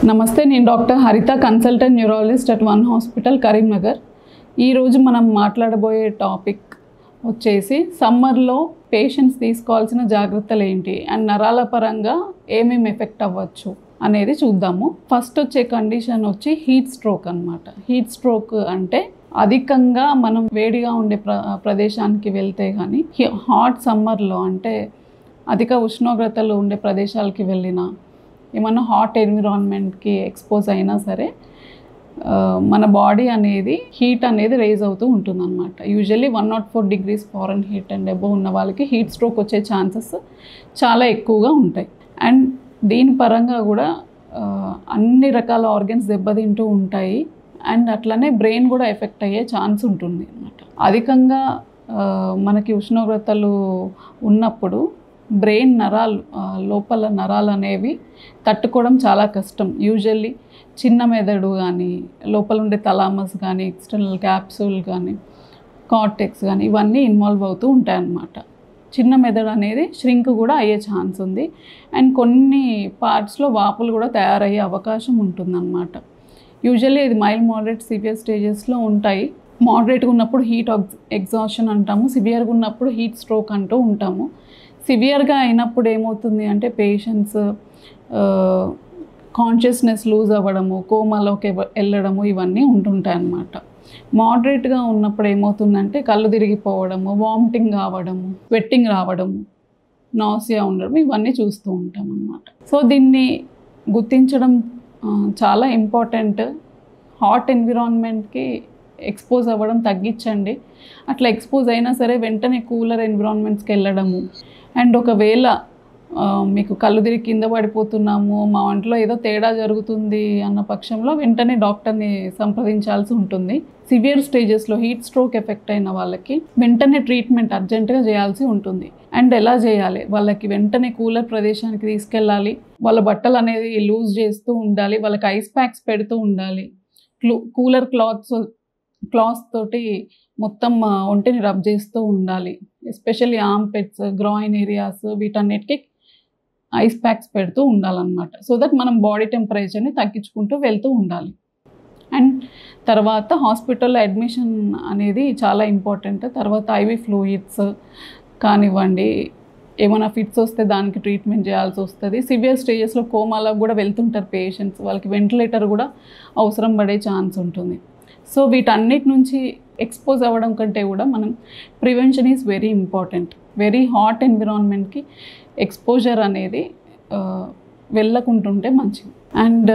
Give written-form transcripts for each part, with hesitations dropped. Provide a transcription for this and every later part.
నమస్తే, నేను డాక్టర్ హరిత, consultant neurologist at one hospital Karimnagar. ఈరోజు మనం మాట్లాడబోయే టాపిక్ వచ్చేసి సమ్మర్లో పేషెంట్స్ తీసుకోవాల్సిన జాగ్రత్తలు ఏంటి అండ్ నరాల పరంగా ఏమేమి ఎఫెక్ట్ అవ్వచ్చు అనేది చూద్దాము. ఫస్ట్ వచ్చే కండిషన్ వచ్చి హీట్ స్ట్రోక్ అన్నమాట. హీట్ స్ట్రోక్ అంటే అధికంగా మనం వేడిగా ఉండే ప్రదేశానికి వెళ్తే కానీ, హాట్ సమ్మర్లో అంటే అధిక ఉష్ణోగ్రతలు ఉండే ప్రదేశాలకి వెళ్ళినా, ఏమన్నా హాట్ ఎన్విరాన్మెంట్కి ఎక్స్పోజ్ అయినా సరే మన బాడీ అనేది హీట్ అనేది రేజ్ అవుతూ ఉంటుంది అనమాట. Usually 104 degrees Fahrenheit and above ఉన్న వాళ్ళకి హీట్ స్ట్రోక్ వచ్చే ఛాన్సెస్ చాలా ఎక్కువగా ఉంటాయి. అండ్ దీని పరంగా కూడా అన్ని రకాల ఆర్గన్స్ దెబ్బతింటూ ఉంటాయి. అండ్ అట్లనే బ్రెయిన్ కూడా ఎఫెక్ట్ అయ్యే ఛాన్స్ ఉంటుంది అన్నమాట. అధికంగా మనకి ఉష్ణోగ్రతలు ఉన్నప్పుడు బ్రెయిన్ నరాలు, లోపల నరాలు అనేవి తట్టుకోవడం చాలా కష్టం. యూజువల్లీ చిన్న మెదడు కానీ, లోపల ఉండే తలామస్ కానీ, ఎక్స్టర్నల్ క్యాప్సూల్ కానీ, కార్టెక్స్ కానీ ఇవన్నీ ఇన్వాల్వ్ అవుతూ ఉంటాయన్నమాట. చిన్న మెదడు అనేది ష్రింక్ కూడా అయ్యే ఛాన్స్ ఉంది. అండ్ కొన్ని పార్ట్స్లో వాపులు కూడా తయారయ్యే అవకాశం ఉంటుందన్నమాట. యూజువల్లీ ఇది మైల్డ్, మోడరేట్, సివియర్ స్టేజెస్లో ఉంటాయి. మోడరేట్గా ఉన్నప్పుడు హీట్ ఎగ్జాషన్ అంటాము, సివియర్గా ఉన్నప్పుడు హీట్ స్ట్రోక్ అంటూ ఉంటాము. సివియర్గా అయినప్పుడు ఏమవుతుంది అంటే పేషెంట్స్ కాన్షియస్నెస్ లూజ్ అవ్వడము, కోమాలోకి వెళ్ళడము ఇవన్నీ ఉంటుంటాయి అన్నమాట. మోడరేట్గా ఉన్నప్పుడు ఏమవుతుందంటే కళ్ళు తిరిగిపోవడము, వామిటింగ్ కావడము, స్వెట్టింగ్ రావడము, నాసియా ఉండడం ఇవన్నీ చూస్తూ ఉంటాం అన్నమాట. సో దీన్ని గుర్తించడం చాలా ఇంపార్టెంట్. హాట్ ఎన్విరాన్మెంట్కి ఎక్స్పోజ్ అవ్వడం తగ్గించండి. అట్లా ఎక్స్పోజ్ అయినా సరే వెంటనే కూలర్ ఎన్విరాన్మెంట్స్కి వెళ్ళడము. అండ్ ఒకవేళ మీకు కళ్ళు తిరిగి కింద పడిపోతున్నాము, మా ఒంట్లో ఏదో తేడా జరుగుతుంది అన్న పక్షంలో వెంటనే డాక్టర్ని సంప్రదించాల్సి ఉంటుంది. సివియర్ స్టేజెస్లో హీట్ స్ట్రోక్ ఎఫెక్ట్ అయిన వాళ్ళకి వెంటనే ట్రీట్మెంట్ అర్జెంటుగా చేయాల్సి ఉంటుంది. అండ్ ఎలా చేయాలి? వాళ్ళకి వెంటనే కూలర్ ప్రదేశానికి తీసుకెళ్ళాలి. వాళ్ళ బట్టలు అనేది లూజ్ చేస్తూ ఉండాలి. వాళ్ళకి ఐస్ ప్యాక్స్ పెడుతూ ఉండాలి. కూలర్ క్లాత్స్ తోటి మొత్తం ఒంటిని రబ్ చేస్తూ ఉండాలి. ఎస్పెషల్లీ ఆర్మ్పిట్స్, గ్రాయిన్ ఏరియాస్ వీటన్నిటికీ ఐస్ ప్యాక్స్ పెడుతూ ఉండాలన్నమాట. సో దట్ మనం బాడీ టెంపరేచర్ని తగ్గించుకుంటూ వెళ్తూ ఉండాలి. అండ్ తర్వాత హాస్పిటల్లో అడ్మిషన్ అనేది చాలా ఇంపార్టెంట్. తర్వాత ఐవి ఫ్లూయిడ్స్ కానివ్వండి, ఏమైనా ఫిట్స్ వస్తే దానికి ట్రీట్మెంట్ చేయాల్సి వస్తుంది. సివియర్ స్టేజెస్లో కోమాలకు కూడా వెళ్తుంటారు పేషెంట్స్, వాళ్ళకి వెంటిలేటర్ కూడా అవసరం పడే ఛాన్స్ ఉంటుంది. సో వీటన్నిటి నుంచి ఎక్స్పోజ్ అవ్వడం కంటే కూడా మనం prevention is very important. Very hot ఎన్విరాన్మెంట్కి ఎక్స్పోజర్ అనేది వెళ్ళకుంటుంటే మంచిది. అండ్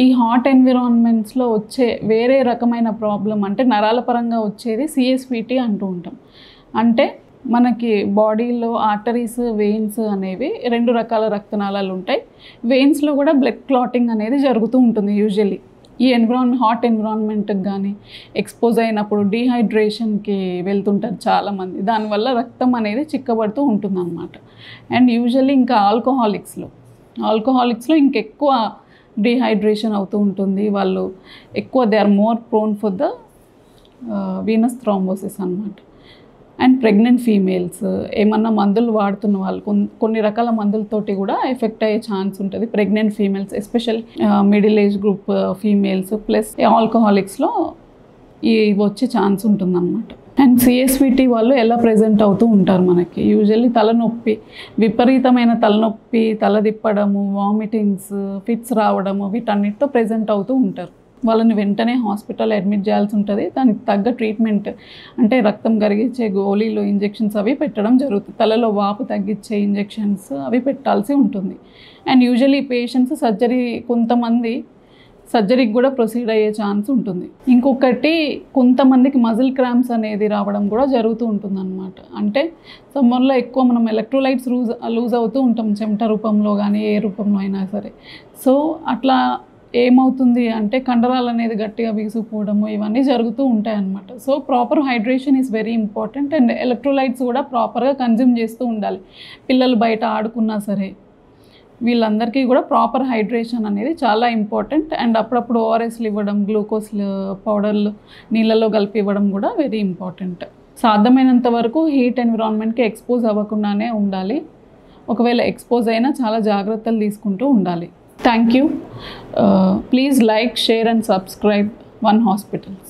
ఈ హాట్ ఎన్విరాన్మెంట్స్లో వచ్చే వేరే రకమైన ప్రాబ్లం అంటే నరాల పరంగా వచ్చేది CSVT అంటూ ఉంటాం. అంటే మనకి బాడీలో ఆర్టరీస్, వెయిన్స్ అనేవి 2 రకాల రక్తనాళాలు ఉంటాయి. వెయిన్స్లో కూడా బ్లడ్ క్లాటింగ్ అనేది జరుగుతూ ఉంటుంది. యూజువల్లీ ఈ హాట్ ఎన్విరాన్మెంట్కి కానీ ఎక్స్పోజ్ అయినప్పుడు డీహైడ్రేషన్కి వెళ్తుంటారు చాలామంది. దానివల్ల రక్తం అనేది చిక్కబడుతూ ఉంటుందన్నమాట. అండ్ యూజువల్లీ ఇంకా ఆల్కహాలిక్స్లో ఇంకెక్కువ డీహైడ్రేషన్ అవుతూ ఉంటుంది. వాళ్ళు ఎక్కువ they are more prone for the venous thrombosis అన్నమాట. అండ్ ప్రెగ్నెంట్ ఫీమేల్స్, ఏమన్నా మందులు వాడుతున్న వాళ్ళు కొన్ని రకాల మందులతోటి కూడా ఎఫెక్ట్ అయ్యే ఛాన్స్ ఉంటుంది. Pregnant females, especial middle age group females, plus ఆల్కహాలిక్స్లో ఇవి వచ్చే ఛాన్స్ ఉంటుందన్నమాట. అండ్ CSVT వాళ్ళు ఎలా ప్రజెంట్ అవుతూ ఉంటారు మనకి? యూజువల్లీ తలనొప్పి, విపరీతమైన తలనొప్పి, తల తిప్పడము, వామిటింగ్స్, ఫిట్స్ రావడము వీటన్నిటితో ప్రజెంట్ అవుతూ ఉంటారు. వాళ్ళని వెంటనే హాస్పిటల్ అడ్మిట్ చేయాల్సి ఉంటుంది. దానికి తగ్గ ట్రీట్మెంట్ అంటే రక్తం కరిగించే గోళీలు, ఇంజెక్షన్స్ అవి పెట్టడం జరుగుతుంది. తలలో వాపు తగ్గించే ఇంజెక్షన్స్ అవి పెట్టాల్సి ఉంటుంది. అండ్ యూజువల్లీ పేషెంట్స్ కొంతమంది సర్జరీకి కూడా ప్రొసీడ్ అయ్యే ఛాన్స్ ఉంటుంది. ఇంకొకటి, కొంతమందికి మజిల్ క్రాంప్స్ అనేది రావడం కూడా జరుగుతూ ఉంటుంది అన్నమాట. అంటే సమ్మర్లో ఎక్కువ మనం ఎలక్ట్రోలైట్స్ లూజ్ అవుతూ ఉంటాం, చెమట రూపంలో కానీ ఏ రూపంలో అయినా సరే. సో అట్లా ఏమవుతుంది అంటే కండరాలు అనేది గట్టిగా బిగుసుకుపోవడము ఇవన్నీ జరుగుతూ ఉంటాయి అన్నమాట. So proper hydration is very important. And electrolytes కూడా ప్రాపర్గా కన్జ్యూమ్ చేస్తూ ఉండాలి. పిల్లలు బయట ఆడుకున్నా సరే వీళ్ళందరికీ కూడా ప్రాపర్ హైడ్రేషన్ అనేది చాలా ఇంపార్టెంట్. అండ్ అప్పుడప్పుడు ORSలు ఇవ్వడం, గ్లూకోజ్ పౌడర్లు నీళ్ళలో కలిపి ఇవ్వడం కూడా వెరీ ఇంపార్టెంట్. సాధ్యమైనంత వరకు హీట్ ఎన్విరాన్మెంట్కి ఎక్స్పోజ్ అవ్వకుండానే ఉండాలి. ఒకవేళ ఎక్స్పోజ్ అయినా చాలా జాగ్రత్తలు తీసుకుంటూ ఉండాలి. Thank you. Please like, share and subscribe One Hospitals.